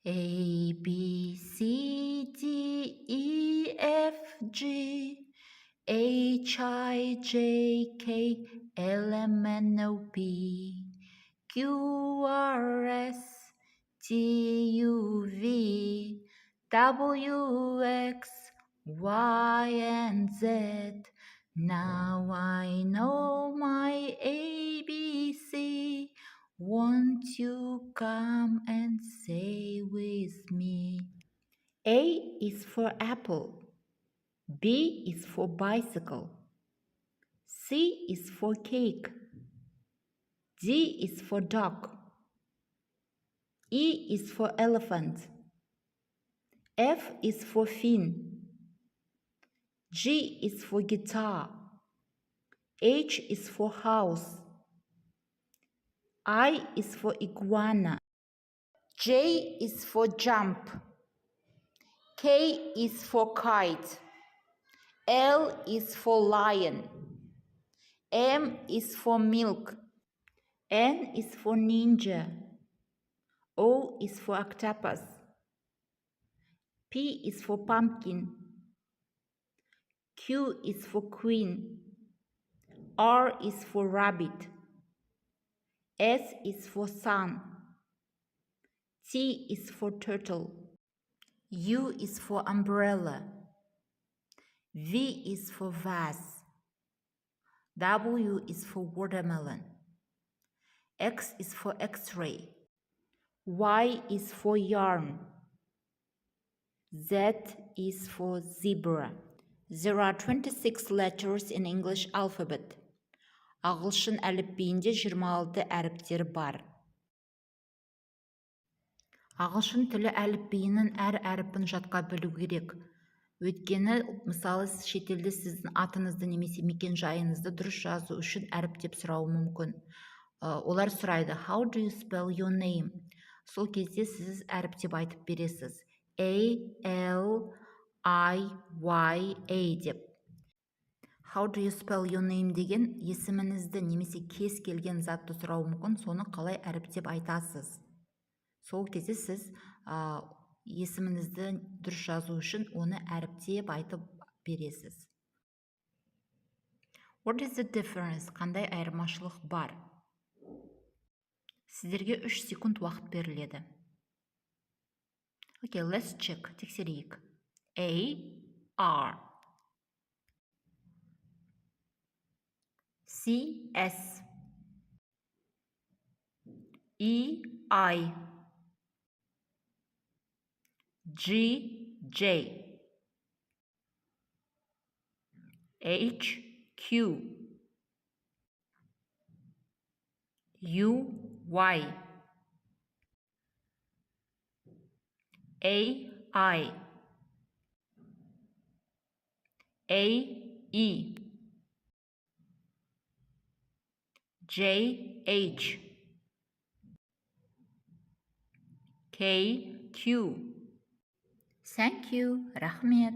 A, B, C, D, E, F, G, H, I, J, K, L, M, N, O, P, Q, R, S, T, U, V, W, X, Y, and Z. Now I know my ABC. Won't you come and say with me? A is for apple. B is for bicycle. C is for cake. D is for dog. E is for elephant. F is for fin. G is for guitar. H is for house. I is for iguana. J is for jump. K is for kite. L is for lion. M is for milk. N is for ninja. O is for octopus. P is for pumpkin. Q is for queen. R is for rabbit. S is for sun. T is for turtle. U is for umbrella. V is for vase. W is for watermelon. X is for X-ray. Y is for yarn. Z is for zebra. There are 26 letters in English alphabet. Ағылшын әліпбиінде 26 әріптер бар. Ағылшын тілі әліпбиінің әр әріпін жатқа білу керек. Өйткені, мысалы, шетелде сіздің атыңызды немесе мекен жайыңызды дұрыс жазу үшін әріптеп сұрауы мүмкін. Олар сұрайды, how do you spell your name? Сол кезде сіз әріптеп айтып бересіз. A-L-I-Y-A деп. How do you spell your name деген есіміңізді немесе кез келген затты сұрауы мүмкін, соны қалай әріптеп айтасыз. Сол кезде сіз есіміңізді дұрыс жазу үшін оны әріптеп айтып бересіз. What is the difference? Қандай айырмашылық бар? Сіздерге 3 секунд уақыт беріледі. Okay, let's check. Тексерейік. A, R. C, S. E, I. G, J. H, Q. U, Y. A, I. A, E. J, H. K, Q. Thank you. Рахмет.